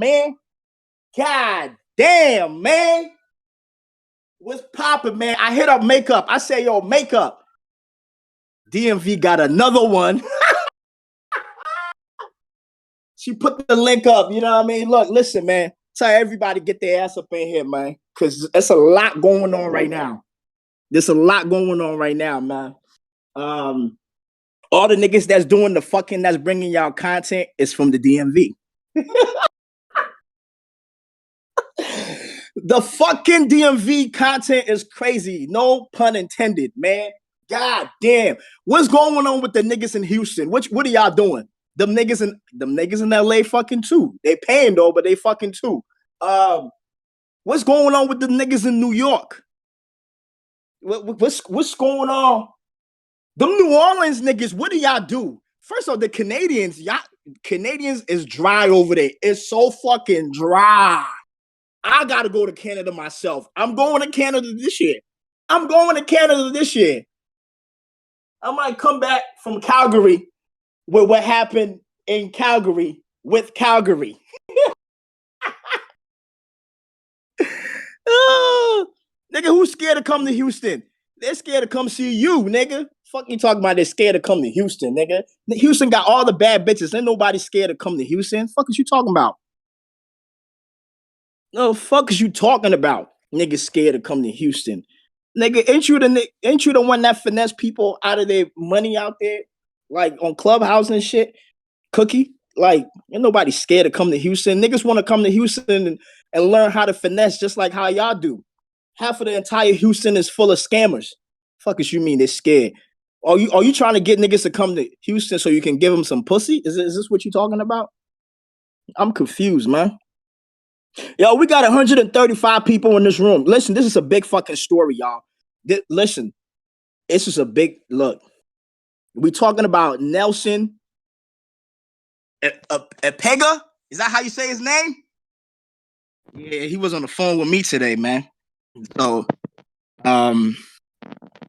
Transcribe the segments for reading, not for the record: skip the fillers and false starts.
man. God damn, man. What's poppin', man? I hit up Makeup. I say, yo, Makeup. DMV got another one. She put the link up. You know what I mean? Look, listen, man. Tell everybody get their ass up in here, man. Because there's a lot going on right now. There's a lot going on right now, man. All the niggas that's doing the fucking, that's bringing y'all content is from the DMV. The fucking DMV content is crazy. No pun intended, man. God damn. What's going on with the niggas in Houston? What are y'all doing? Them niggas in LA fucking too. They paying though, but they fucking too. What's going on with the niggas in New York? What's going on? Them New Orleans niggas, what do y'all do? First of all, the Canadians is dry over there. It's so fucking dry. I gotta go to Canada myself. I'm going to Canada this year. I might come back from Calgary with what happened in Calgary with Calgary. Nigga, who's scared to come to Houston? They're scared to come see you, nigga. Fuck you talking about they're scared to come to Houston, nigga. Houston got all the bad bitches. Ain't nobody scared to come to Houston. Fuck is you talking about? No, fuck is you talking about? Niggas scared to come to Houston. Nigga, ain't you the one that finesse people out of their money out there? Like on Clubhouse and shit? Cookie? Like, ain't nobody scared to come to Houston. Niggas want to come to Houston and learn how to finesse just like how y'all do. Half of the entire Houston is full of scammers. Fuck is you mean they're scared? Are you trying to get niggas to come to Houston so you can give them some pussy? Is this what you talking about? I'm confused, man. Yo, we got 135 people in this room. Listen, this is a big fucking story, y'all. Listen, this is a big look. We talking about Nelson Epega? Is that how you say his name? Yeah, he was on the phone with me today, man. So,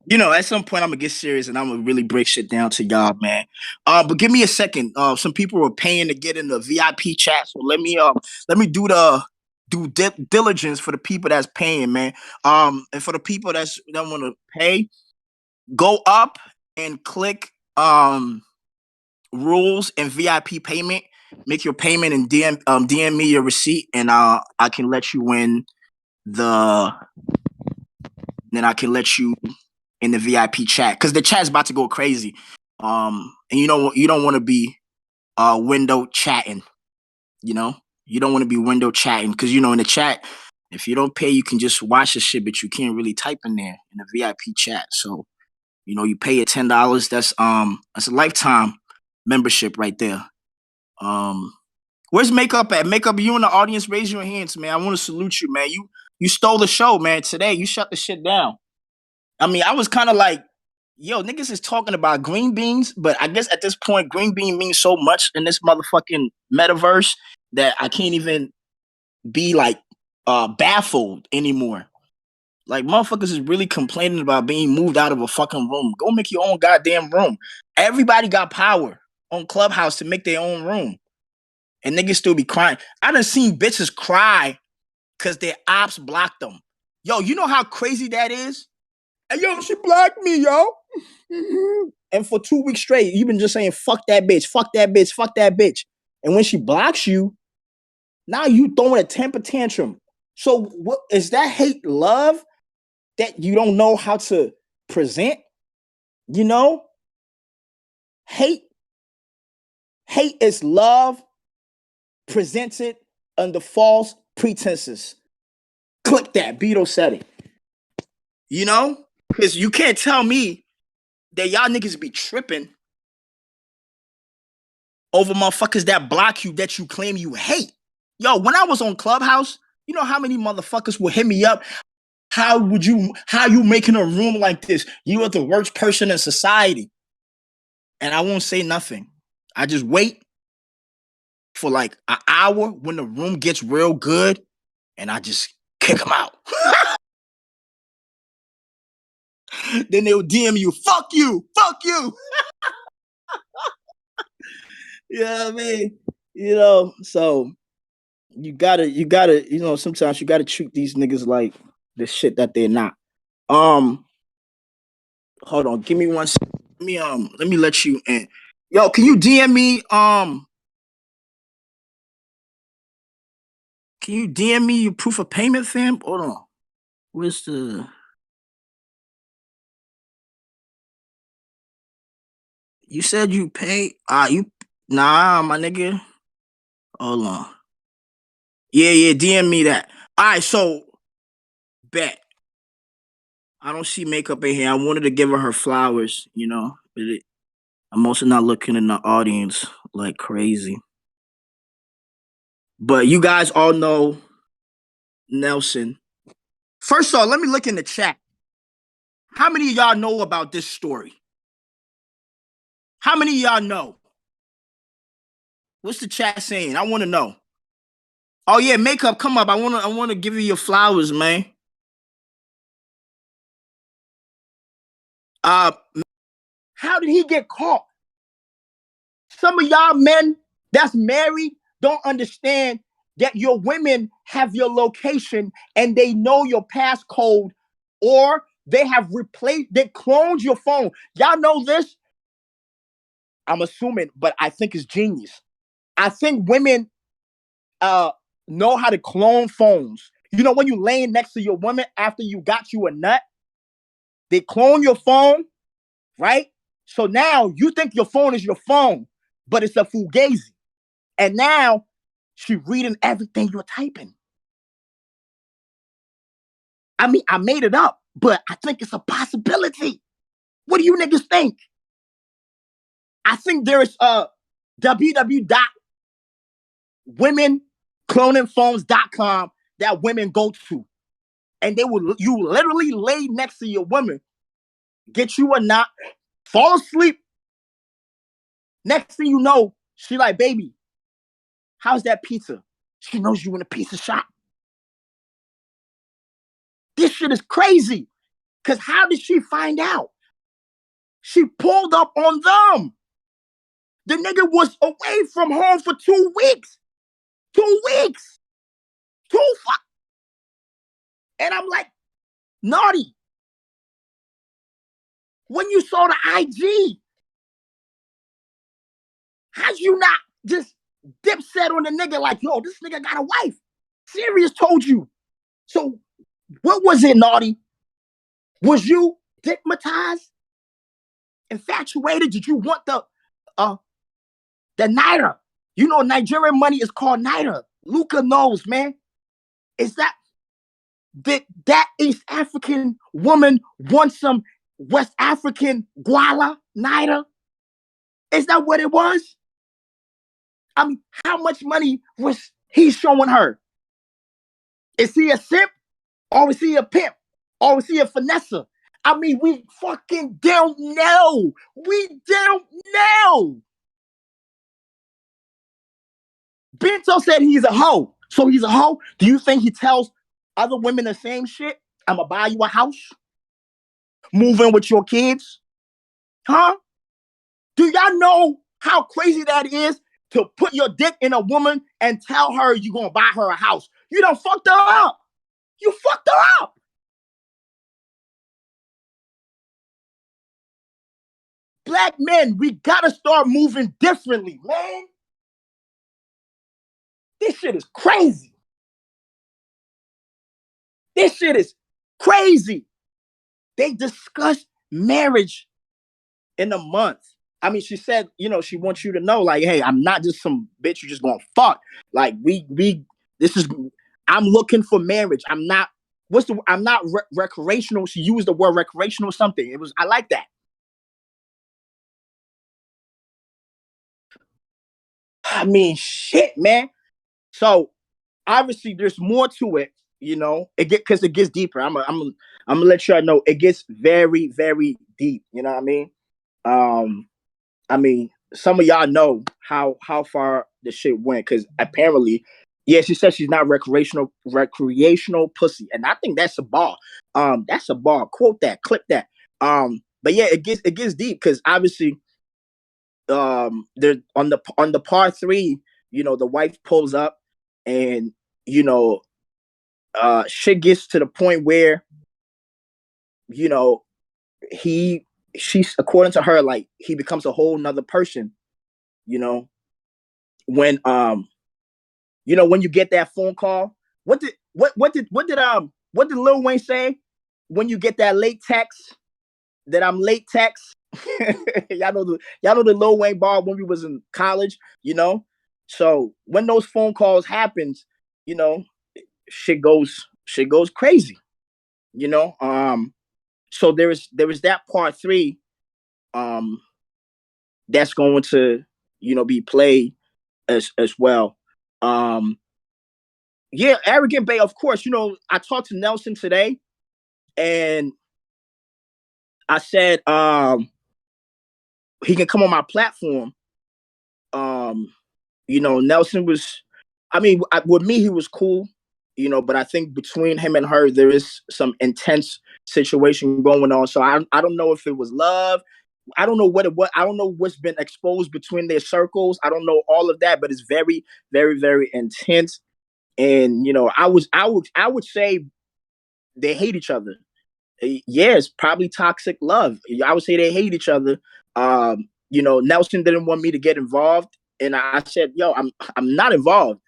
you know, at some point I'm gonna get serious and I'm gonna really break shit down to y'all, man. But give me a second. Some people were paying to get in the VIP chat, so let me do the due diligence for the people that's paying, man. And for the people that want to pay, go up and click rules and VIP payment. Make your payment and DM me your receipt, and I can let you in the. Then I can let you in the VIP chat because the chat's about to go crazy. And you don't want to be window chatting. You know, you don't want to be window chatting because in the chat, if you don't pay, you can just watch the shit, but you can't really type in there in the VIP chat. So, you pay your $10. That's a lifetime membership right there. Where's Makeup at? Makeup, you in the audience, raise your hands, man. I want to salute you, man. You stole the show, man. Today, you shut the shit down. I mean, I was kind of like, yo, niggas is talking about green beans, but I guess at this point, green bean means so much in this motherfucking metaverse that I can't even be like baffled anymore. Like, motherfuckers is really complaining about being moved out of a fucking room. Go make your own goddamn room. Everybody got power on Clubhouse to make their own room. And niggas still be crying. I done seen bitches cry because their ops blocked them. Yo, you know how crazy that is? And yo, she blocked me, yo. And for 2 weeks straight, you've been just saying, fuck that bitch, fuck that bitch, fuck that bitch. And when she blocks you, now you throwing a temper tantrum. So what is that hate love that you don't know how to present? Hate is love presented under false pretenses. Click that. Beto said it. Because you can't tell me that y'all niggas be tripping over motherfuckers that block you that you claim you hate. Yo, when I was on Clubhouse, you know how many motherfuckers would hit me up? How you making a room like this? You are the worst person in society. And I won't say nothing. I just wait for like an hour when the room gets real good and I just kick them out. Then they'll DM you, fuck you. You know what I mean? So you know, sometimes you gotta treat these niggas like the shit that they're not. Um, hold on, give me one second. Let me let you in. Yo, can you DM me? Can you DM me your proof of payment, fam? Hold on. Where's the? You said you pay. You nah, my nigga. Hold on. Yeah, yeah. DM me that. All right, so bet. I don't see makeup in here. I wanted to give her flowers, you know, but I'm also not looking in the audience like crazy. But you guys all know Nelson. First of all, let me look in the chat. How many of y'all know about this story? How many of y'all know? What's the chat saying? I want to know. Oh yeah, makeup, come up. I wanna give you your flowers, man. Uh how did he get caught? Some of y'all men that's married don't understand that your women have your location and they know your passcode, or they cloned your phone. Y'all know this? I'm assuming, but I think it's genius. I think women uh know how to clone phones. You know, when you laying next to your woman after you got you a nut, they clone your phone, right? So now you think your phone is your phone, but it's a fugazi. And now she reading everything you're typing. I mean, I made it up, but I think it's a possibility. What do you niggas think? I think there is www.womencloningphones.com that women go to. And you literally lay next to your woman, get you a knot, fall asleep. Next thing you know, she like, baby, how's that pizza? She knows you in a pizza shop. This shit is crazy. Because how did she find out? She pulled up on them. The nigga was away from home for 2 weeks. 2 weeks. Two fuck. And I'm like, naughty. When you saw the IG, how'd you not just dipset on the nigga like, yo, this nigga got a wife? Sirius told you. So what was it, naughty? Was you stigmatized? Infatuated? Did you want the Naira? You know, Nigerian money is called Naira. Luca knows, man. Is that East African woman want some West African guala Naira? Is that what it was? I mean, how much money was he showing her? Is he a simp? Or is he a pimp? Or is he a finesser? I mean, we fucking don't know. We don't know. Bento said he's a hoe. So he's a hoe. Do you think he tells other women the same shit? I'm gonna buy you a house, move in with your kids. Huh? Do y'all know how crazy that is to put your dick in a woman and tell her you're gonna buy her a house? You done fucked her up. You fucked her up. Black men, we gotta start moving differently, man. This shit is crazy. This shit is crazy. They discuss marriage in a month. I mean, she said, you know, she wants you to know, like, hey, I'm not just some bitch you just gonna fuck. Like, this is, I'm looking for marriage. I'm not recreational. She used the word recreational something. I like that. I mean, shit, man. So obviously there's more to it, you know, because it gets deeper. I'm gonna let y'all know it gets very, very deep. You know what I mean? Um, I mean, some of y'all know how far the shit went because apparently, yeah, she said she's not recreational pussy, and I think that's a bar. That's a bar. Quote that. Clip that. But yeah, it gets deep because obviously, they're on the part three. You know, the wife pulls up. and you know, shit gets to the point where you know he she's according to her like he becomes a whole nother person. You know, when when you get that phone call, what did Lil Wayne say when you get that late text that I'm late text? Y'all know the Lil Wayne bar when we was in college, you know. So when those phone calls happens, you know, shit goes crazy, you know. So there is that part three, um, that's going to be played as well. Um, yeah, arrogant Bay, of course. You know, I talked to Nelson today, and I said he can come on my platform. Um, Nelson was, I mean, with me he was cool, but I think between him and her there is some intense situation going on. So I don't know if it was love. I don't know what I don't know what's been exposed between their circles. I don't know all of that, but it's very, very, very intense. And I would say they hate each other. Yeah, it's probably toxic love. I would say they hate each other. Nelson didn't want me to get involved, and I said, "Yo, I'm not involved.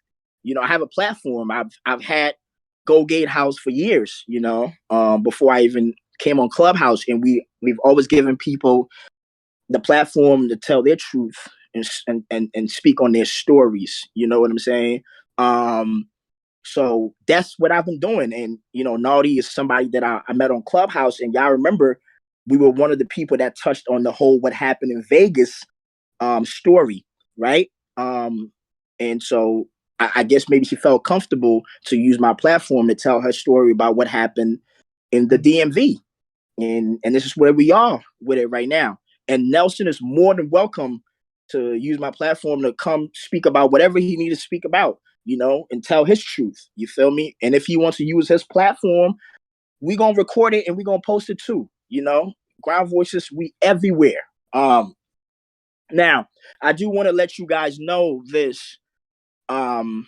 I have a platform. I've had Go Gate House for years. Before I even came on Clubhouse, and we've always given people the platform to tell their truth and speak on their stories. You know what I'm saying? So that's what I've been doing. And, Naughty is somebody that I met on Clubhouse. And y'all remember, we were one of the people that touched on the whole what happened in Vegas story, right? And so I guess maybe she felt comfortable to use my platform to tell her story about what happened in the DMV. And this is where we are with it right now. And Nelson is more than welcome to use my platform to come speak about whatever he needs to speak about, and tell his truth. You feel me? And if he wants to use his platform, we gonna record it and we gonna post it too. Ground Voices, we everywhere. Now I do want to let you guys know this. Um,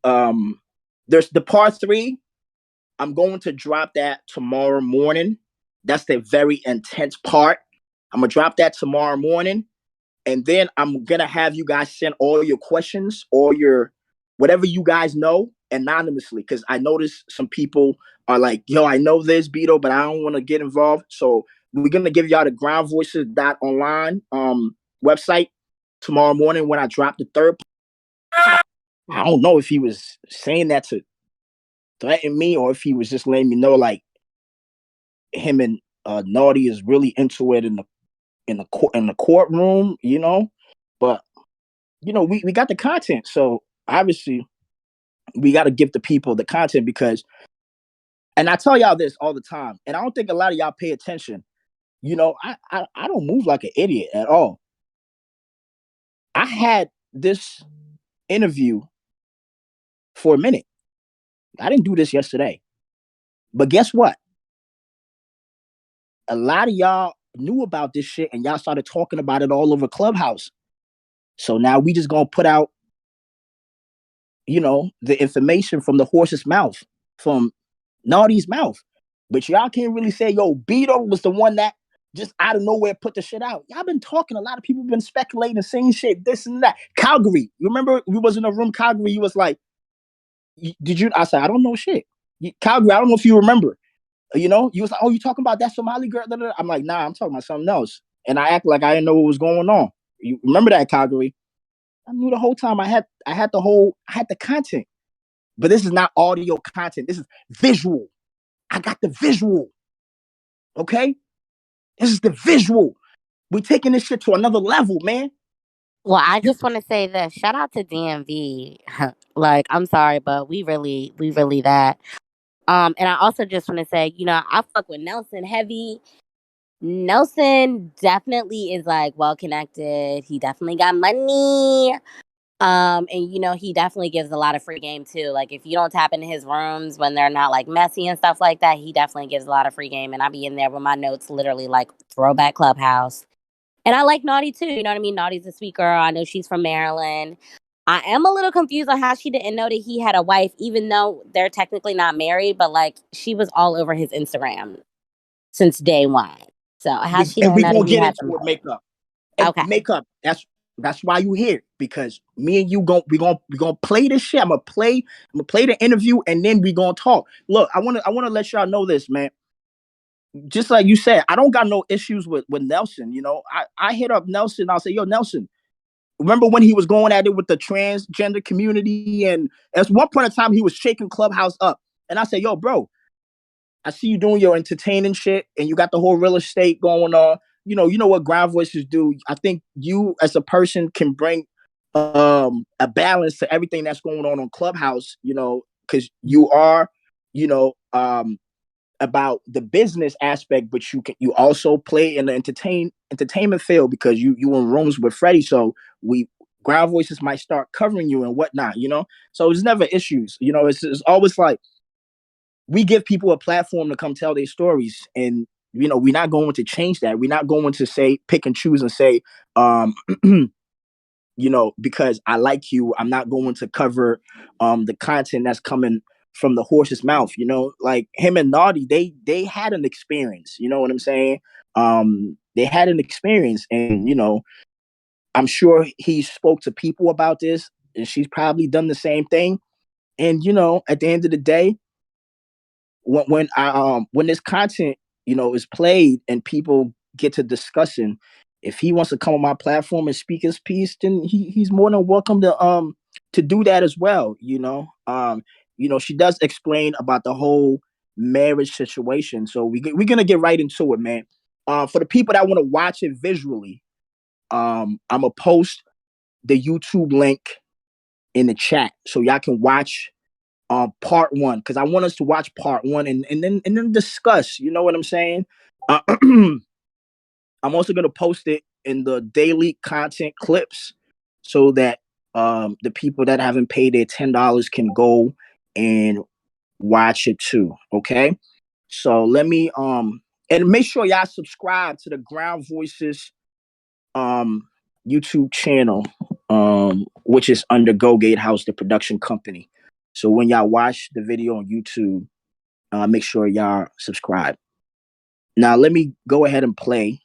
um, there's the part three. I'm going to drop that tomorrow morning. That's the very intense part. I'm gonna drop that tomorrow morning, and then I'm gonna have you guys send all your questions or your whatever you guys know anonymously, because I noticed some people are like, "Yo, I know this Beto, but I don't want to get involved." So we're gonna give y'all the groundvoices.online website tomorrow morning when I drop the third. I don't know if he was saying that to threaten me or if he was just letting me know like him and Naughty is really into it in the courtroom, But we got the content, so obviously we got to give the people the content because, and I tell y'all this all the time, and I don't think a lot of y'all pay attention. I don't move like an idiot at all. I had this interview for a minute. I didn't do this yesterday, but guess what? A lot of y'all knew about this shit and y'all started talking about it all over Clubhouse. So now we just gonna put out, the information from the horse's mouth, from Naughty's mouth. But y'all can't really say, yo, Beto was the one that just out of nowhere put the shit out. Y'all been talking. A lot of people been speculating, saying shit, this and that. Calgary. You remember we was in a room, Calgary, you was like, did you? I said, I don't know shit. Calgary, I don't know if you remember. You was like, oh, you talking about that Somali girl? I'm like, nah, I'm talking about something else. And I act like I didn't know what was going on. You remember that, Calgary? I knew the whole time. I had the content. But this is not audio content. This is visual. I got the visual. Okay? This is the visual. We're taking this shit to another level, man. Well, I just want to say this. Shout out to DMV. Like, I'm sorry, but we really that. And I also just want to say, I fuck with Nelson heavy. Nelson definitely is like well connected. He definitely got money. And he definitely gives a lot of free game too. Like if you don't tap into his rooms when they're not like messy and stuff like that, he definitely gives a lot of free game. And I be in there with my notes, literally like throwback Clubhouse. And I like Naughty too. You know what I mean? Naughty's a sweet girl. I know she's from Maryland. I am a little confused on how she didn't know that he had a wife, even though they're technically not married, but like she was all over his Instagram since day one. So how she And didn't we know that gonna he get had into them. it, makeup. And Okay. makeup. That's why you here, because me and you we gonna play this shit. I'm gonna play the interview, and then we gonna talk. Look, I wanna let y'all know this, man. Just like you said, I don't got no issues with Nelson. You know, I hit up Nelson. I'll say, yo, Nelson, remember when he was going at it with the transgender community? And at one point in time, he was shaking Clubhouse up. And I said, yo, bro, I see you doing your entertaining shit, and you got the whole real estate going on. You know what ground voices do. I think you as a person can bring a balance to everything that's going on Clubhouse. Because you are, you know, about the business aspect, but you also play in the entertainment field, because you in rooms with Freddie. So we ground voices might start covering you and whatnot. So it's never issues. It's always like we give people a platform to come tell their stories, and we're not going to change that. We're not going to say pick and choose and say because I like you, I'm not going to cover the content that's coming from the horse's mouth. Like him and Naughty, they had an experience. You know what I'm saying? They had an experience, and I'm sure he spoke to people about this, and she's probably done the same thing. And at the end of the day, when this content is played and people get to discussing, if he wants to come on my platform and speak his piece, then he's more than welcome to do that as well. She does explain about the whole marriage situation, so we're gonna get right into it, man. For the people that want to watch it visually, I'm gonna post the YouTube link in the chat so y'all can watch part one, because I want us to watch part one, and then discuss. You know what I'm saying? I'm also gonna post it in the daily content clips, so that the people that haven't paid their $10 can go and watch it too. Okay, so let me and make sure y'all subscribe to the Ground Voices um YouTube channel, which is under Go Gatehouse, the production company. So when y'all watch the video on YouTube, make sure y'all subscribe. Now let me go ahead and play.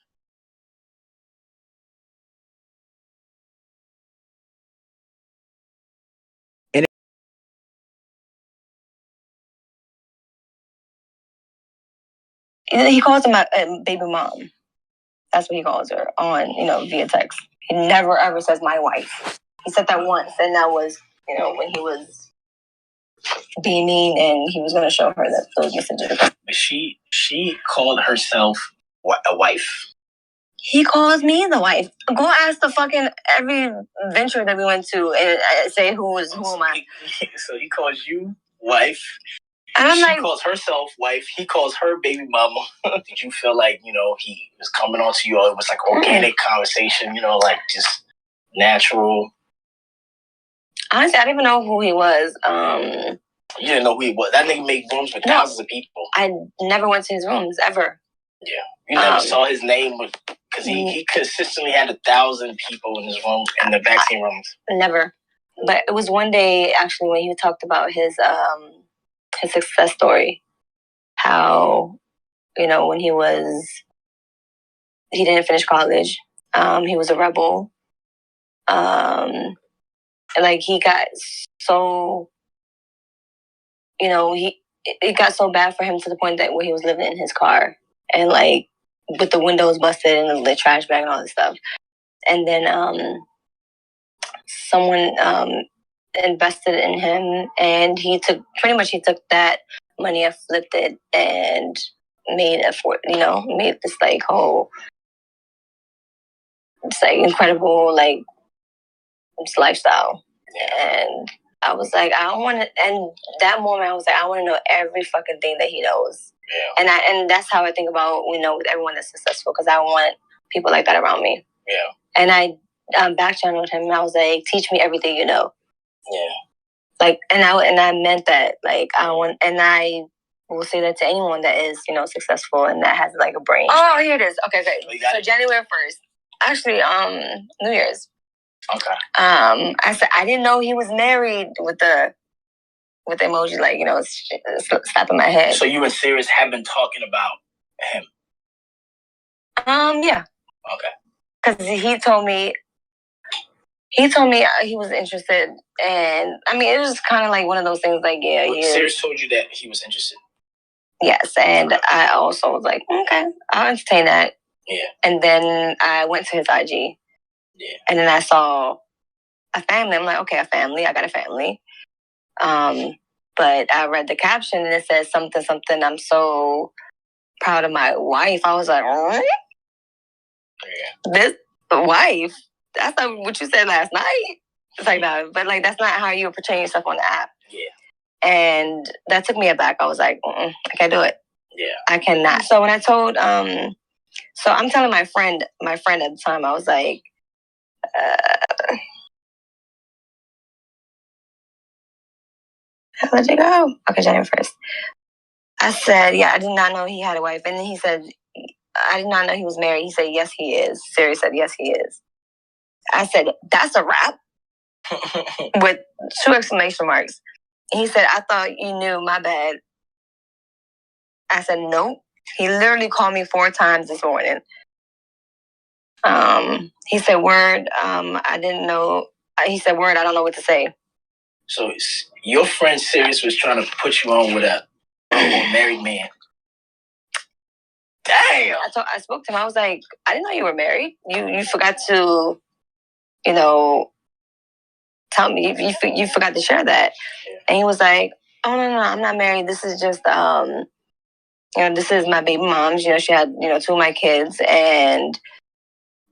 And he calls him a baby mom. That's what he calls her on, via text. He never ever says my wife. He said that once, and that was, when he was being mean and he was going to show her that those messages. She called herself a wife. He calls me the wife. Go ask the fucking every venture that we went to and say who am I. So he calls you wife. And I'm she calls herself wife. He calls her baby mama. Did you feel like, he was coming on to you, or it was like organic conversation, like just natural? Honestly, I didn't even know who he was. You didn't know who he was? That nigga made rooms with thousands of people. I never went to his rooms, ever. Yeah. You never saw his name, because he consistently had 1,000 people in his room, in the vaccine rooms. Never. But it was one day, actually, when he talked about his success story. How, when he didn't finish college. He was a rebel. Like he got so, it got so bad for him to the point that where he was living in his car and like with the windows busted and the trash bag and all this stuff. And then someone invested in him, and he took that money and flipped it and made this like whole, it's like incredible like this lifestyle. And I was like, I don't want to. And that moment, I was like, I want to know every fucking thing that he knows. Yeah. And that's how I think about with everyone that's successful, because I want people like that around me. Yeah. And I back-channeled him, and I was like, teach me everything you know. Yeah. Like, and I meant that. Like, I will say that to anyone that is successful and that has like a brain. Oh, here it is. Okay, great. So January 1st, actually, New Year's. Okay. I said I didn't know he was married with the emoji, like, slapping my head. So you and Sirius have been talking about him? Yeah. Okay. Because he told me he was interested, and I mean, it was kind of like one of those things, like, yeah, Sirius told you that he was interested. Yes, and I also was like, okay, I'll entertain that. Yeah. And then I went to his IG. Yeah. And then I saw a family. I'm like, okay, a family. I got a family. But I read the caption and it says something, I'm so proud of my wife. I was like, oh, yeah. This wife? That's not what you said last night. It's like, no, but like, that's not how you portray yourself on the app. Yeah. And that took me aback. I was like, I can't do it. Yeah. I cannot. So when I told, so I'm telling my friend at the time, I was like, how did you go? Okay, January 1st. I said, yeah, I did not know he had a wife. And then he said, I did not know he was married. He said, yes, he is. Siri said, yes, he is. I said, that's a wrap? With 2 exclamation marks. And he said, I thought you knew, my bad. I said, nope. He literally called me 4 times this morning. He said, word, I didn't know. He said, word, I don't know what to say. So your friend Sirius was trying to put you on with a married man. Damn. I spoke to him. I was like, I didn't know you were married. You forgot to, tell me. You forgot to share that. Yeah. And he was like, oh, no, I'm not married. This is just, this is my baby mom. She had, 2 of my kids. And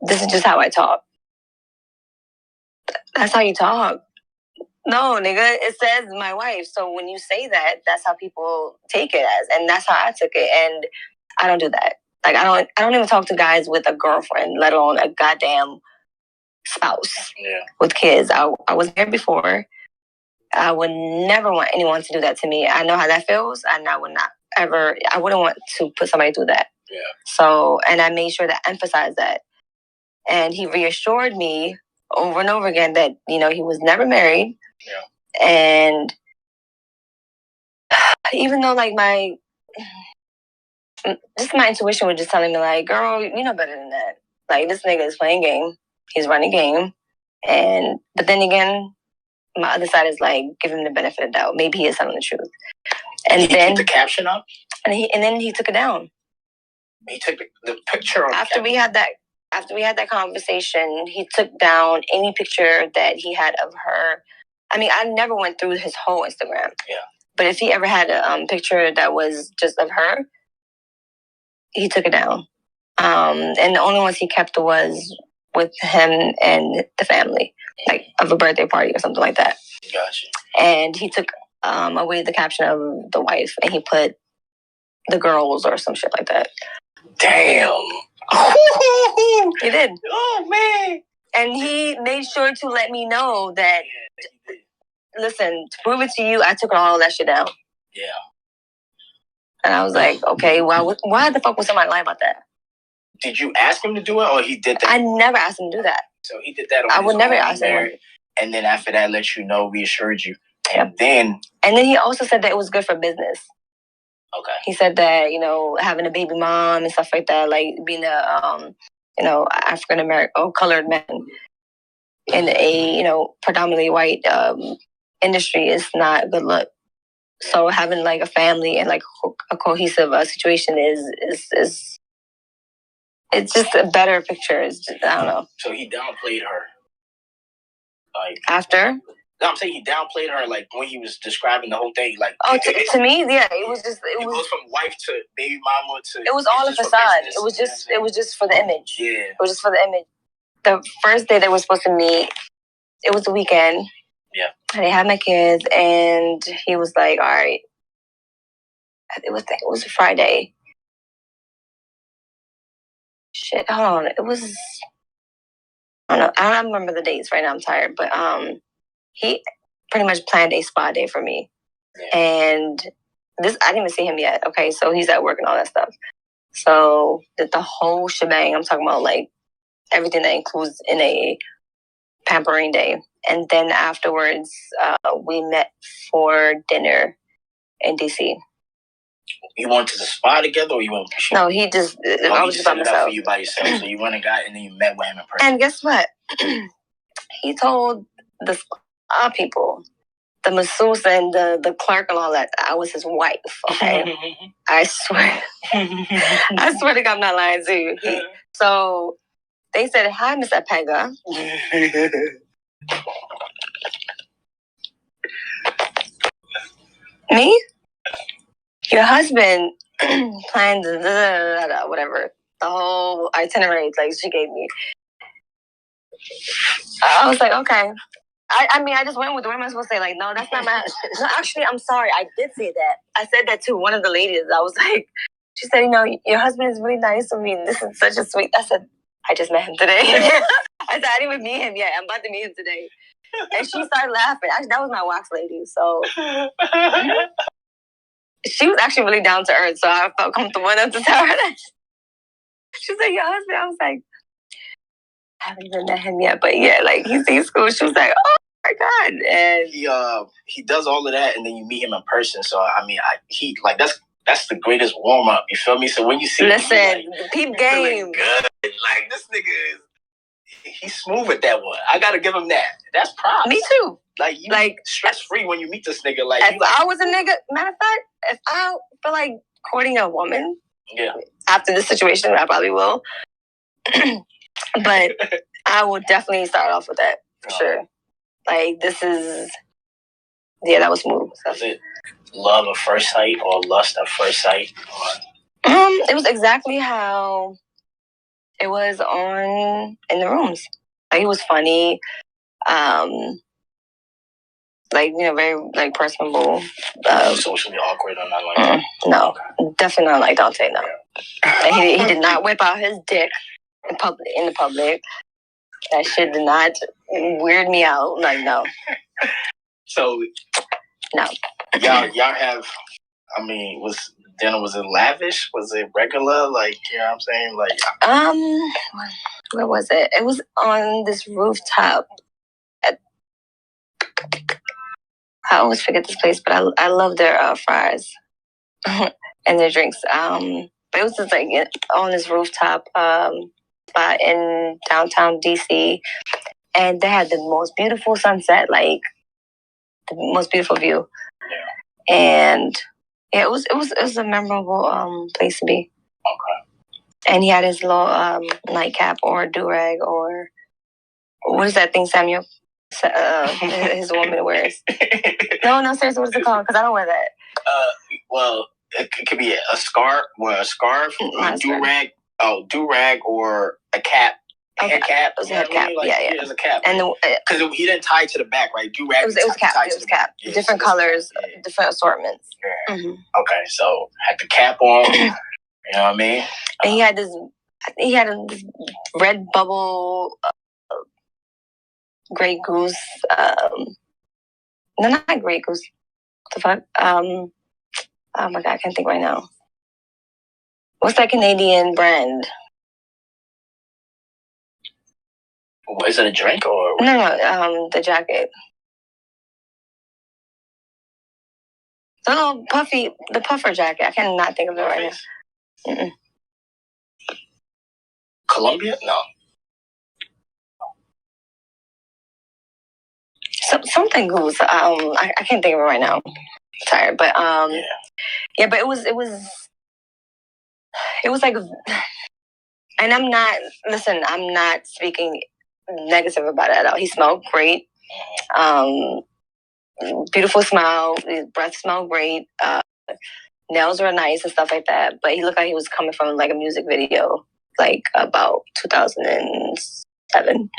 this is just how I talk. That's how you talk. No, nigga, it says my wife. So when you say that, that's how people take it as. And that's how I took it. And I don't do that. Like, I don't even talk to guys with a girlfriend, let alone a goddamn spouse. Yeah. With kids. I was there before. I would never want anyone to do that to me. I know how that feels, and I wouldn't want to put somebody through that. Yeah. So, and I made sure to emphasize that. And he reassured me over and over again that, he was never married. Yeah. And even though, like, my intuition was just telling me, like, girl, you know better than that. Like, this nigga is playing game. He's running game. But then again, my other side is like, give him the benefit of the doubt. Maybe he is telling the truth. And he then took the caption up, and then he took it down. He took the picture after we had that conversation. He took down any picture that he had of her. I mean, I never went through his whole Instagram. Yeah. But if he ever had a picture that was just of her, he took it down. And the only ones he kept was with him and the family, like of a birthday party or something like that. Gotcha. And he took away the caption of the wife, and he put the girls or some shit like that. Damn. He did. Oh, man. And he made sure to let me know that, listen, to prove it to you, I took all that shit down. Yeah. And I was like, okay, why the fuck would somebody lie about that? Did you ask him to do it, or he did that? I never asked him to do that. So he did that on I would never ask him. And then after that, let you know, reassured you. And then he also said that it was good for business. Okay. He said that, having a baby mom and stuff like that, like being a, African American or colored man in a, predominantly white industry is not a good look. So having like a family and like a cohesive situation is it's just a better picture. It's just, I don't know. So he downplayed her. Like after? No, I'm saying he downplayed her, like when he was describing the whole thing. Like, to me, yeah, it was just it goes from wife to baby mama to. It was all a facade. It was just for the image. Yeah, it was just for the image. The first day they were supposed to meet, it was the weekend. Yeah, and they had my kids, and he was like, "All right." It was a Friday. Shit, hold on. It was. I don't know. I don't remember the dates right now. I'm tired, but he pretty much planned a spa day for me. Yeah. And this, I didn't even see him yet. Okay, so he's at work and all that stuff. So the whole shebang, I'm talking about like everything that includes in a pampering day. And then afterwards, we met for dinner in DC. You went to the spa together, or you went? No, he just. I was just by myself. For you by yourself, so you went and got, and then you met with him in person. And guess what? He told the spa people, the masseuse and the clerk and all that, I was his wife. Okay, I swear. I swear to God, I'm not lying to you. So they said, "Hi, Miss Apega." Me? Your husband planned whatever, the whole itinerary like she gave me. I was like, okay. I mean, I just went with the women supposed to say, like, no, that's not my. No, actually, I'm sorry. I did say that. I said that to one of the ladies. I was like, she said, your husband is really nice to me. This is such a sweet. I said, I just met him today. I said, I didn't even meet him yet. I'm about to meet him today. And she started laughing. Actually, that was my wax lady. So she was actually really down to earth. So I felt comfortable enough to tell her that. She said, your husband? I was like, I haven't even met him yet. But yeah, like, he's cool. She was like, oh my God. And he does all of that, and then you meet him in person. So I mean, that's the greatest warm up. You feel me? So when you see him, peep game, good. Like, this nigga he's smooth with that one. I gotta give him that. That's props. Me too. Like, you stress free when you meet this nigga. Like, if I was a nigga, matter of fact, if I feel like courting a woman, after this situation, I probably will. But I will definitely start off with that for sure. Like, this is, that was smooth. Was it love at first sight or lust at first sight? It was exactly how it was in the rooms. Like, he was funny, like, very like personable. Socially awkward or not like that? No, definitely not like Dante. No, he did not whip out his dick in the public. That shit did not weird me out. Like, no. So, no. Y'all have. I mean, was it lavish? Was it regular? Like, you know what I'm saying? Like, where was it? It was on this rooftop. I always forget this place, but I love their fries and their drinks. But it was just like on this rooftop spot in downtown DC, and they had the most beautiful sunset, like the most beautiful view. And yeah, it was a memorable place to be. Okay. And he had his little nightcap or do-rag or what is that thing Samuel? His woman wears. No, seriously, what is it called? Because I don't wear that. Well, it could be a scarf, a do-rag, or a cap. A head cap. It was a head cap. Like, yeah. It was a cap. And because he didn't tie it to the back, right? Do-rag. It was a cap. It was a cap. Yeah, different colors, different assortments. Yeah. Mm-hmm. Okay, so had the cap on. You know what I mean? And he had this red bubble. Grey Goose. No, not Grey Goose. What the fuck? Oh my God, I can't think right now. What's that Canadian brand? Is it a drink or? No, the jacket. The little the puffer jacket. I cannot think of it right now. Mm-mm. Columbia? No. Something Goose. I can't think of it right now. I'm tired, but yeah, but it was like, and I'm not speaking negative about it at all. He smelled great. Beautiful smile. His breath smelled great. Nails were nice and stuff like that. But he looked like he was coming from like a music video, like about 2007.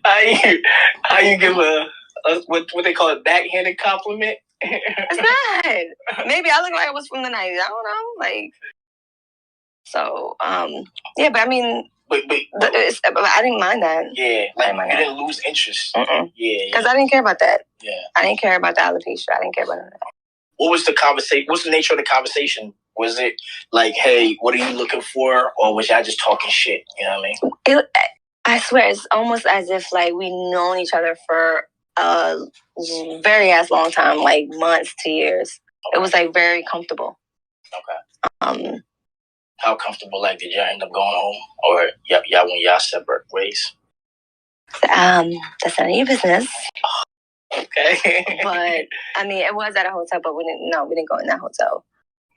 How you give a what they call a backhanded compliment? It's not. Maybe I look like I was from the 90s. I don't know. Like, so, yeah, but I mean, but I didn't mind that. Yeah, like you didn't lose interest. Yeah, because I didn't care about that. Yeah, I didn't care about the alopecia. I didn't care about that. What was the conversation? What's the nature of the conversation Was it like, hey, what are you looking for? Or was y'all just talking shit? You know what I mean? I swear, it's almost as if like we known each other for a very as long time, like months to years. Okay. It was like very comfortable. Okay. How comfortable? Like, did y'all end up going home, or y'all went y'all separate ways? That's none of your business. Okay. But I mean, it was at a hotel, but we didn't go in that hotel.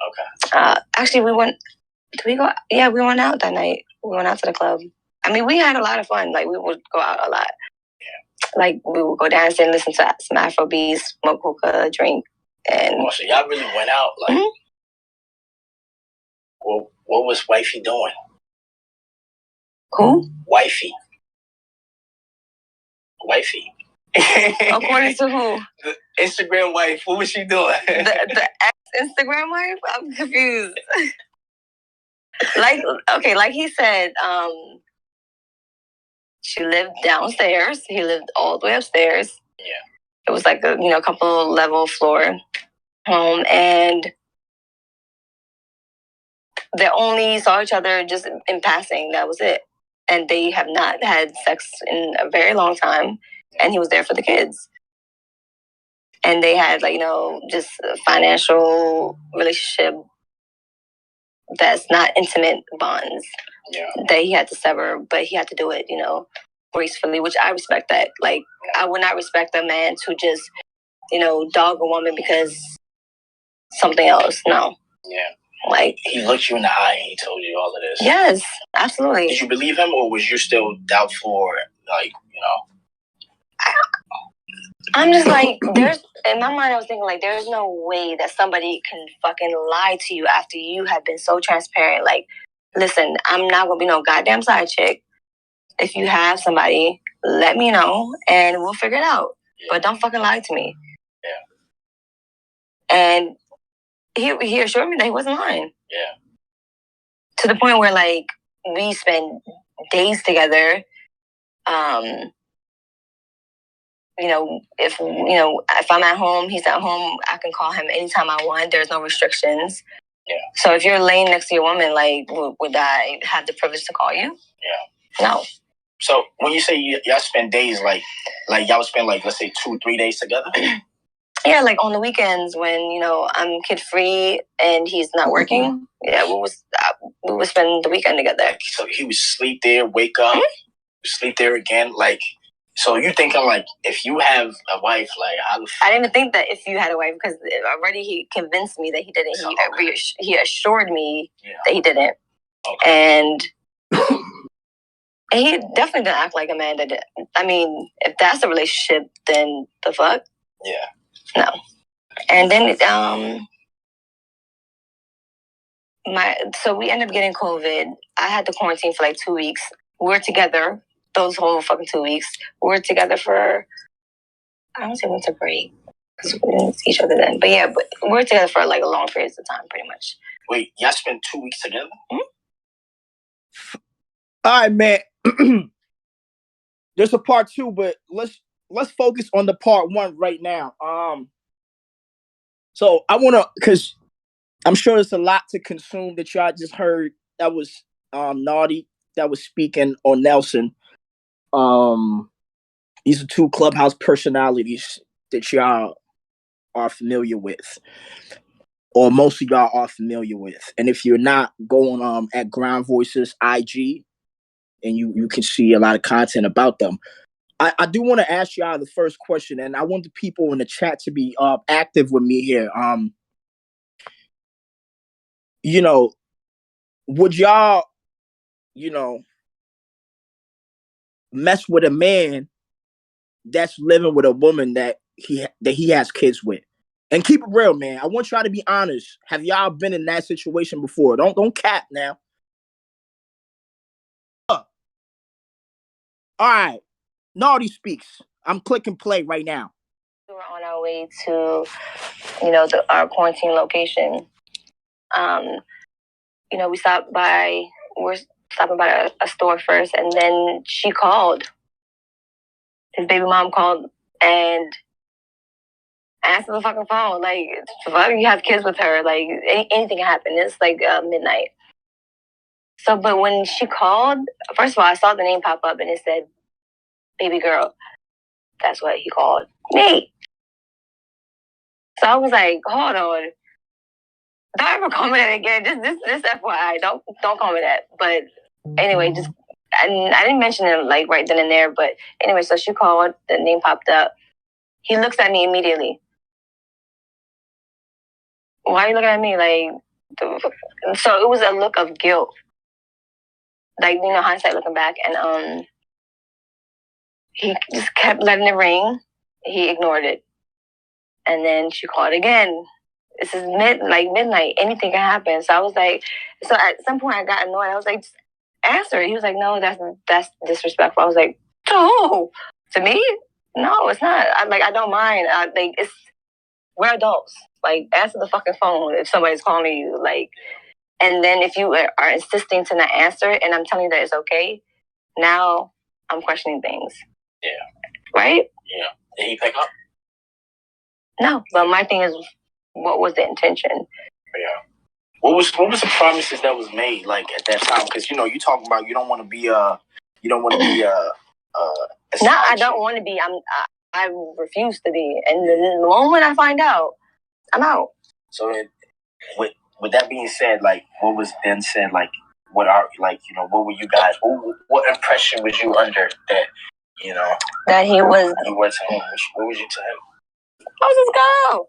Okay. Actually, we went. Did we go? Yeah, we went out that night. We went out to the club. I mean, we had a lot of fun. Like, we would go out a lot. Yeah. Like, we would go dancing, listen to some Afro beats, smoke hookah, drink, and. Oh, so y'all really went out, like. Mm-hmm. Well, what was wifey doing? Who? Wifey. According to who? The Instagram wife. What was she doing? The ex-Instagram wife? I'm confused. Like he said, she lived downstairs. He lived all the way upstairs. Yeah. It was like a couple level floor home, and they only saw each other just in passing. That was it. And they have not had sex in a very long time. And he was there for the kids. And they had just a financial relationship that's not intimate bonds. Yeah. That he had to sever, but he had to do it, gracefully, which I respect that. Like, I would not respect a man to just, dog a woman because something else. No. Yeah. Like, he looked you in the eye and he told you all of this. Yes, absolutely. Did you believe him, or was you still doubtful, or I'm just like, in my mind, I was thinking, like, there's no way that somebody can fucking lie to you after you have been so transparent. Like, listen, I'm not going to be no goddamn side chick. If you have somebody, let me know and we'll figure it out. Yeah. But don't fucking lie to me. Yeah. And he assured me that he wasn't lying. Yeah. To the point where, like, we spend days together. If I'm at home, he's at home, I can call him anytime I want. There's no restrictions. Yeah. So if you're laying next to your woman, like, would I have the privilege to call you? Yeah. No. So when you say y'all spend days, like y'all would spend, like, let's say 2-3 days together? Yeah, like on the weekends when, I'm kid free and he's not working. Yeah, we would spend the weekend together. So he would sleep there, wake up, sleep there again, like. So you thinking, like, if you have a wife, like, how? I didn't even think that if you had a wife, because already he convinced me that he didn't. He assured me that he didn't. Okay. And he definitely didn't act like a man that did. I mean, if that's a relationship, then the fuck? Yeah. No. And then so we ended up getting COVID. I had to quarantine for like 2 weeks. We're together those whole fucking 2 weeks. We're together for, I don't say winter break, because we didn't see each other then. But yeah, but we're together for like a long periods of time, pretty much. Wait, y'all spent 2 weeks together? Mm-hmm. All right, man. There's a part 2, but let's focus on the part 1 right now. So I want to, because I'm sure there's a lot to consume that y'all just heard. That was Naughty that was speaking on Nelson. These are 2 Clubhouse personalities that y'all are familiar with, or most of y'all are familiar with. And if you're not, going at Ground Voices IG, and you can see a lot of content about them. I do want to ask y'all the first question, and I want the people in the chat to be active with me here. Would y'all, mess with a man that's living with a woman that he has kids with? And keep it real, man. I want y'all to be honest. Have y'all been in that situation before? Don't cap now. All right. Naughty speaks. I'm clicking play right now. We were on our way to, our quarantine location. We're stopping by a store first, and then she called. His baby mom called, and Answer the fucking phone. Like, you have kids with her. Like, anything can happen. It's like midnight. So, but when she called, first of all, I saw the name pop up and it said, baby girl. That's what he called me. So I was like, hold on. Don't ever call me that again. Just FYI. Don't call me that. But anyway, I didn't mention it like right then and there. But anyway, so she called. The name popped up. He looks at me immediately. Why are you looking at me? Like, so it was a look of guilt. Like, hindsight looking back. And he just kept letting it ring. He ignored it. And then she called again. This is midnight. Anything can happen. So I was like, so at some point I got annoyed. I was like, just answer. He was like, no, that's disrespectful. I was like, oh, to me? No, it's not. I don't mind. We're adults. Like, answer the fucking phone if somebody's calling you. Like, and then if you are insisting to not answer and I'm telling you that it's okay, now I'm questioning things. Yeah. Right? Yeah. Did he pick up? No, but my thing is, what was the intention? Yeah. What was the promises that was made like at that time? Because you talking about you don't want to be No, I don't want to be. I refuse to be. And the moment I find out, I'm out. So with that being said, like what was then said, like what what were you guys? What impression was you under that? That he was. You were to him. What was you to him? I was this girl.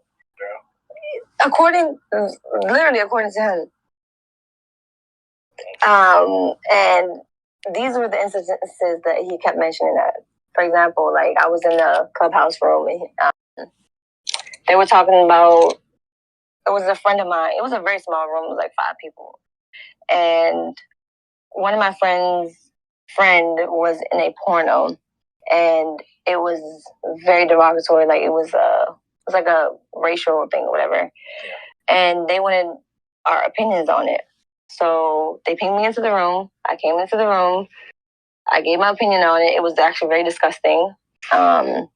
Literally according to him. And these were the instances that he kept mentioning that. For example, like I was in the Clubhouse room and they were talking about, it was a friend of mine. It was a very small room. It was like 5 people. And one of my friend was in a porno and it was very derogatory. Like it was like a racial thing or whatever. And they wanted our opinions on it. So they pinged me into the room. I came into the room. I gave my opinion on it. It was actually very disgusting. And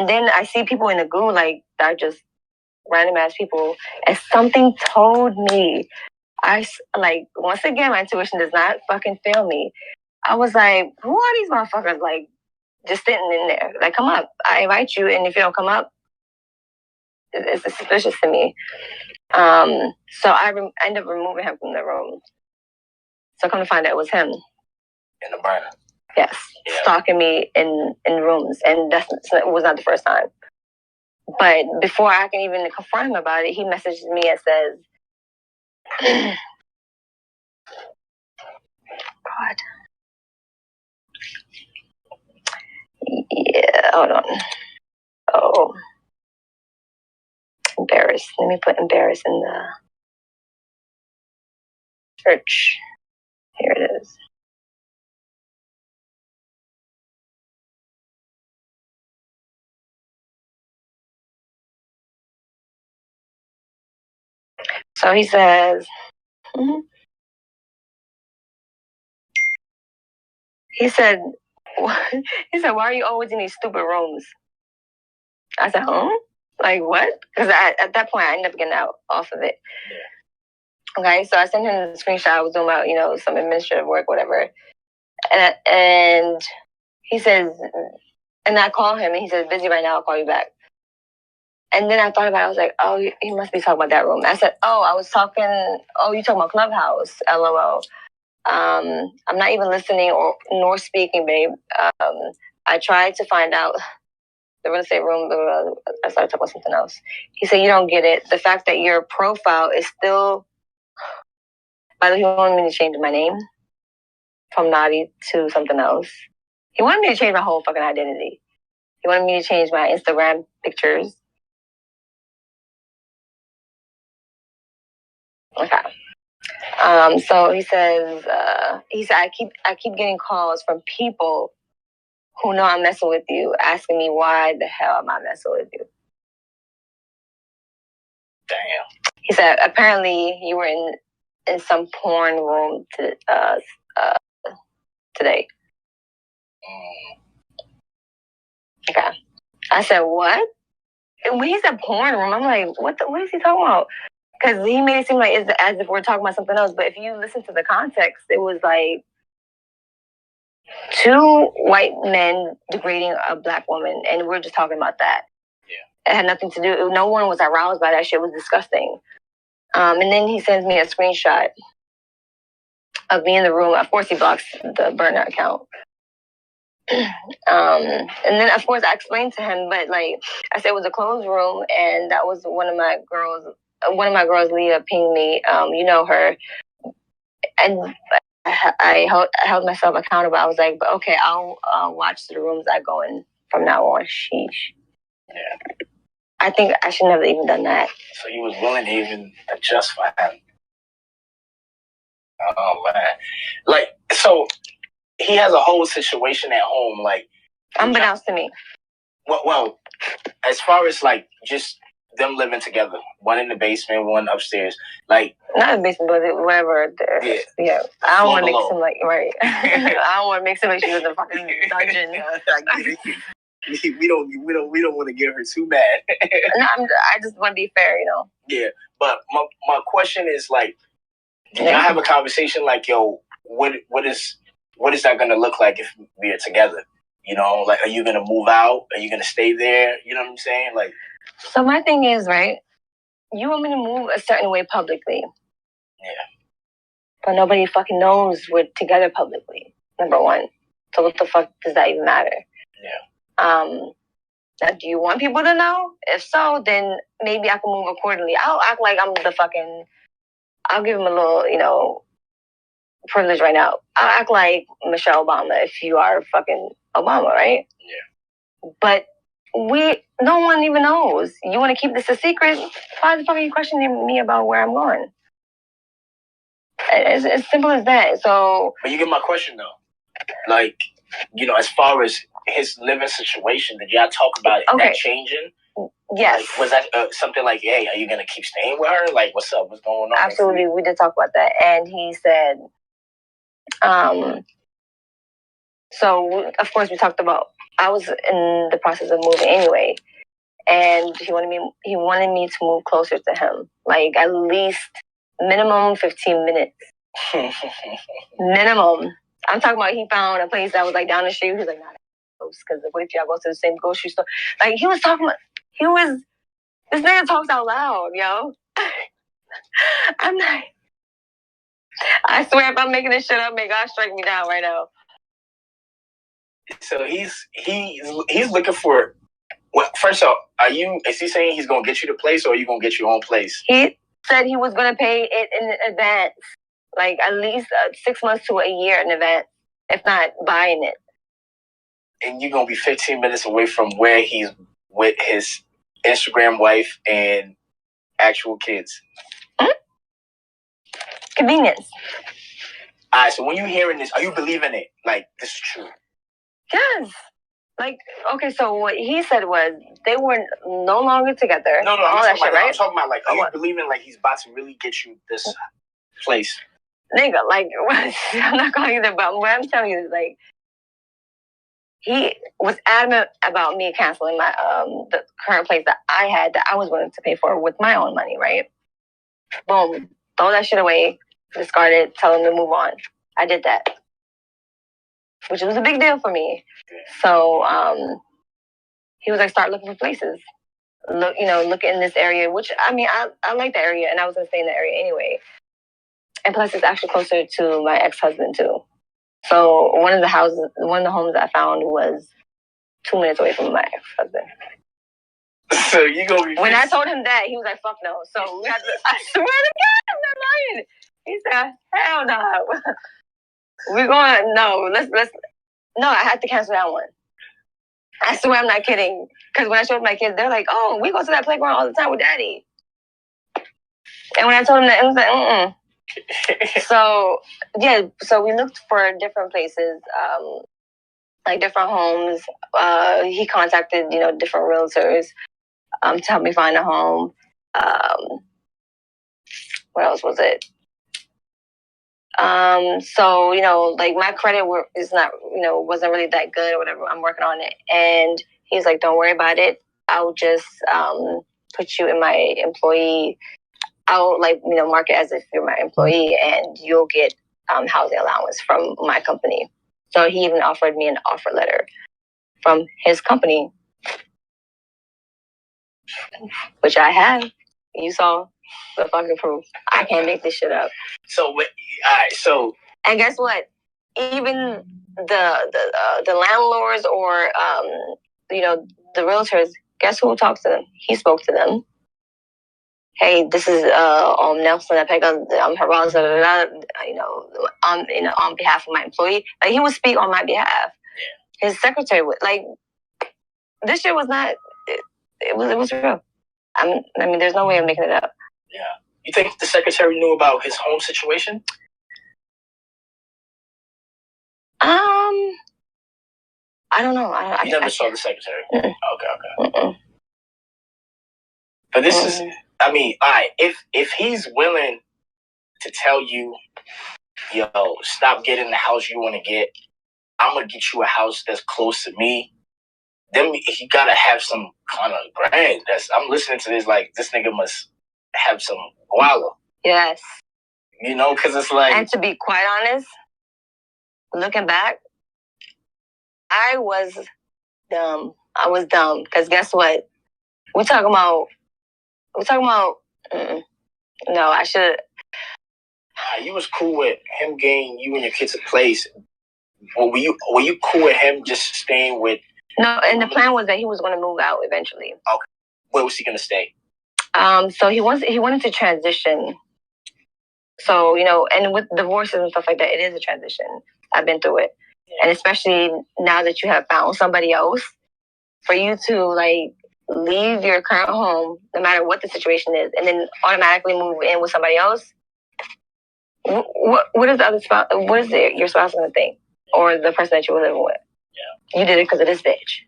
then I see people in the goo, like, that are just random ass people. And something told me, once again, my intuition does not fucking fail me. I was like, who are these motherfuckers, like, just sitting in there? Like, come up. I invite you, and if you don't come up, it's suspicious to me. So I end up removing him from the room. So come to find out it was him. In the burner. Yes. Yeah. Stalking me in rooms. And it was not the first time. But before I can even confront him about it, he messages me and says, God. Yeah, hold on. Oh. Embarrassed. Let me put embarrassed in the search. Here it is. So he says, he said, why are you always in these stupid rooms? I said, like what? Because at that point I ended up getting out off of it. Okay, so I sent him the screenshot. I was doing my, some administrative work, whatever. And he says, and I call him and he says, busy right now, I'll call you back. And then I thought about it, I was like, oh, he must be talking about that room. I said, you talking about Clubhouse, LOL. I'm not even listening nor speaking, babe. I tried to find out the real estate room. I started talking about something else. He said, you don't get it. The fact that your profile is still, by the way, he wanted me to change my name from Naughty to something else. He wanted me to change my whole fucking identity. He wanted me to change my Instagram pictures. Okay. So he said, I keep getting calls from people who know I'm messing with you, asking me why the hell am I messing with you? Damn. He said, apparently you were in some porn room today. Okay. I said, what? when he said porn room, I'm like, what is he talking about? Because he made it seem like it's as if we're talking about something else. But if you listen to the context, it was like two white men degrading a black woman, and we're just talking about that. Yeah. It had nothing to do. No one was aroused by that shit. It was disgusting. And then he sends me a screenshot of me in the room. Of course, he blocks the burner account. And then, of course, I explained to him, but like I said, it was a closed room, and that was one of my girls. One of my girls, Leah, pinged me. You know her, and I held myself accountable. I was like, but okay, I'll watch the rooms I go in from now on. Sheesh. Yeah. I think I should never even done that. So you was willing to even adjust for him. Oh man, like so. He has a whole situation at home, like unbeknownst to me. Well, as far as like just them living together, one in the basement, one upstairs, like not in the basement, but whatever. Yeah. I don't want to make him like right. I don't want to make him like she was in a fucking dungeon. We don't want to get her too mad. No, I just want to be fair, you know. Yeah, but my question is like, did y'all have a conversation like, yo, what is that gonna look like if we are together? You know, like, are you gonna move out? Are you gonna stay there? You know what I'm saying? Like, so my thing is, right? You want me to move a certain way publicly, yeah, but nobody fucking knows we're together publicly. Number one, so what the fuck does that even matter? Yeah. Now, do you want people to know? If so, then maybe I can move accordingly. I'll act like I'm the fucking. I'll give him a little, you know, privilege right now. I'll act like Michelle Obama if you are fucking Obama, right? Yeah. But no one even knows. You want to keep this a secret? Why the fuck are you questioning me about where I'm going? It's as simple as that. So. But you get my question though. Like, you know, as far as his living situation, did y'all talk about that changing? Yes. Like, was that something like, hey, are you going to keep staying with her? Like, what's up? What's going on? Absolutely. We did talk about that. And he said, so of course we talked about, I was in the process of moving anyway. And he wanted me to move closer to him. Like at least minimum 15 minutes. Minimum. I'm talking about he found a place that was like down the street. He was like, nah, because what if y'all go to the same grocery store? Like he was talking about, this nigga talks out loud, yo. I'm not. I swear, if I'm making this shit up, may God strike me down right now. So he's looking for. Well, first off, is he saying he's gonna get you the place, or are you gonna get your own place? He said he was gonna pay it in advance, like at least 6 months to a year in advance, if not buying it. And you're gonna be 15 minutes away from where he's with his Instagram wife and actual kids. Mm-hmm. Convenience. All right, so when you're hearing this, are you believing it? Like, this is true? Yes. Like, okay, so what he said was they were no longer together. No, all that shit, right? I'm talking about, like, are you believing, like, he's about to really get you this place? Nigga, like, I'm not calling you that, but what I'm telling you is, like, he was adamant about me canceling my the current place that I had that I was willing to pay for with my own money, right? Boom. Throw that shit away, discard it, tell him to move on. I did that. Which was a big deal for me. So he was like, start looking for places. Look in this area, which I mean I like the area and I was gonna stay in the area anyway. And plus it's actually closer to my ex-husband too. So one of the homes I found was 2 minutes away from my ex-husband. So you gonna be when I told him that, he was like, fuck no. So I swear to God, I'm not lying. He said, hell no. We're going, no, I had to cancel that one. I swear I'm not kidding. Because when I showed my kids, they're like, oh, we go to that playground all the time with daddy. And when I told them that, it was like, So we looked for different places, like different homes. He contacted, different realtors to help me find a home. What else was it? So, like my credit is not, wasn't really that good or whatever. I'm working on it. And he's like, don't worry about it. I'll just put you in my employee. I'll mark it as if you're my employee, and you'll get housing allowance from my company. So he even offered me an offer letter from his company, which I have. You saw the fucking proof. I can't make this shit up. So, all right. So, and guess what? Even the landlords or the realtors. Guess who talks to them? He spoke to them. Hey, this is Nelson Apega. I'm Haraz, on behalf of my employee. Like, he would speak on my behalf. Yeah. His secretary would this shit was not. It was real. I mean, there's no way of making it up. Yeah. You think the secretary knew about his home situation? I don't know. You never saw the secretary? Mm-mm. Okay. Mm-mm. But this is, I mean, all right, if he's willing to tell you, yo, stop getting the house you want to get, I'm going to get you a house that's close to me, then he got to have some kind of brand. I'm listening to this like, this nigga must have some guala. Yes. You know, because it's like... And to be quite honest, looking back, I was dumb. Because guess what? We're talking about... No, I should... You was cool with him getting you and your kids a place. Were you cool with him just staying with... No, and the plan was that he was going to move out eventually. Okay. Where was he going to stay? So he wanted to transition. So, and with divorces and stuff like that, it is a transition. I've been through it. Yeah. And especially now that you have found somebody else, for you to, leave your current home, no matter what the situation is, and then automatically move in with somebody else, what is the other spouse? What is your spouse going to think? Or the person that you were living with? Yeah. You did it because of this bitch.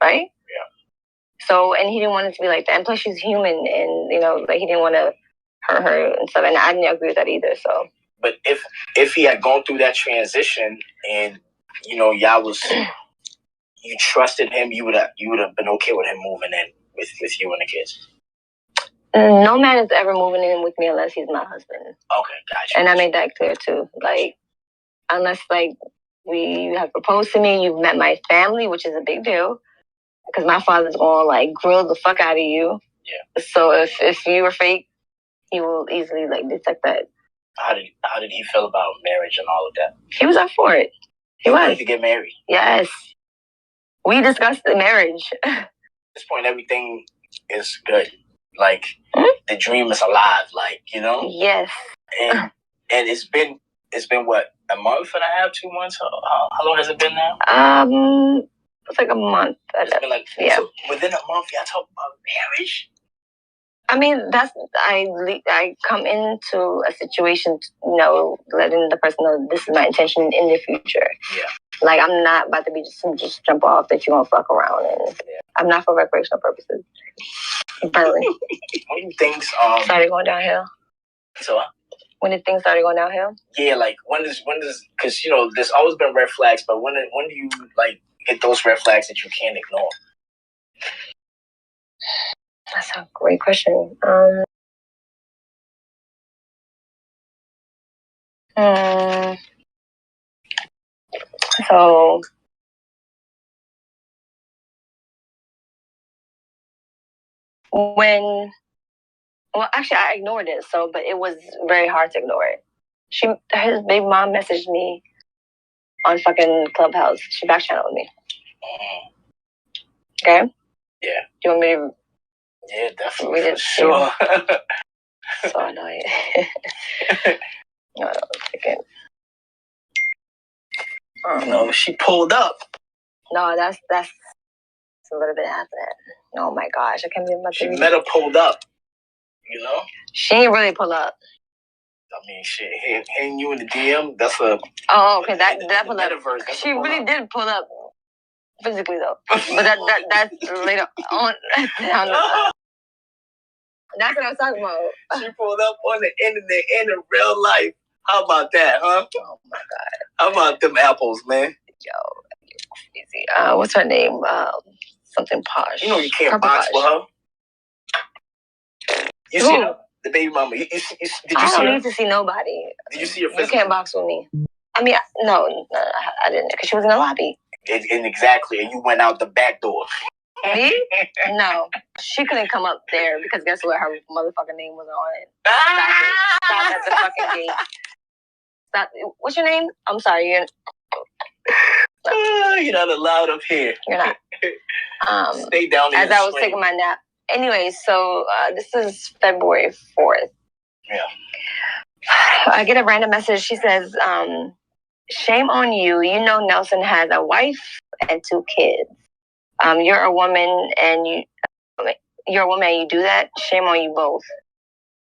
Right? Yeah. So, and he didn't want it to be like that. And plus, she's human, and, he didn't want to hurt her and stuff. And I didn't agree with that either, so. But if he had gone through that transition and, y'all was... You trusted him, you would have been okay with him moving in with you and the kids. No man is ever moving in with me unless he's my husband. Okay, gotcha. And I made that clear too. Unless you have proposed to me, you've met my family, which is a big deal, because my father's gonna grill the fuck out of you. Yeah. So if you were fake, he will easily detect that. How did he feel about marriage and all of that? He was up for it. He wanted to get married. Yes. We discussed the marriage. At this point, everything is good. The dream is alive. Yes. And it's been what, a month and a half, 2 months? How long has it been now? It's a month. It's been so within a month, y'all talk about marriage. I mean, I come into a situation, letting the person know this is my intention in the future. Yeah. I'm not about to be just jump off that you're going to fuck around. And I'm not for recreational purposes. Apparently. When things started going downhill. So what? When did things started going downhill? Yeah, when does because there's always been red flags, but when do you get those red flags that you can't ignore? That's a great question. So actually I ignored it, but it was very hard to ignore it. His baby mom messaged me on fucking Clubhouse. She back channeled me. Okay? Yeah. Do you want me to? Yeah, definitely. For sure. So annoying. No, second. No, she pulled up. No, that's a little bit happening. Oh my gosh, I can't believe my She met her pulled up. She ain't really pull up. I mean, shit, hitting you in the DM, that's a... Oh, okay, that pull up. She really did pull up. Physically, though. But that's later on. That's what I was talking about. She pulled up on the internet in real life. How about that, huh? Oh, my God. How about them apples, man? Yo, easy. What's her name? something posh. You know you can't box with her. You see her? The baby mama. Did you see her? I don't need to see nobody. Did you see her? You can't box with me. I mean, no, I didn't, because she was in the lobby. And exactly, and you went out the back door. Me? No. She couldn't come up there because guess what? Her motherfucking name was on it. Stop at the fucking gate. Stop. What's your name? I'm sorry. You're not allowed up here. You're not. Stay down there. As I was taking my nap. Anyway, so this is February 4th. Yeah. I get a random message. She says, shame on you. You know Nelson has a wife and 2 kids. You're a woman and you do that. Shame on you both.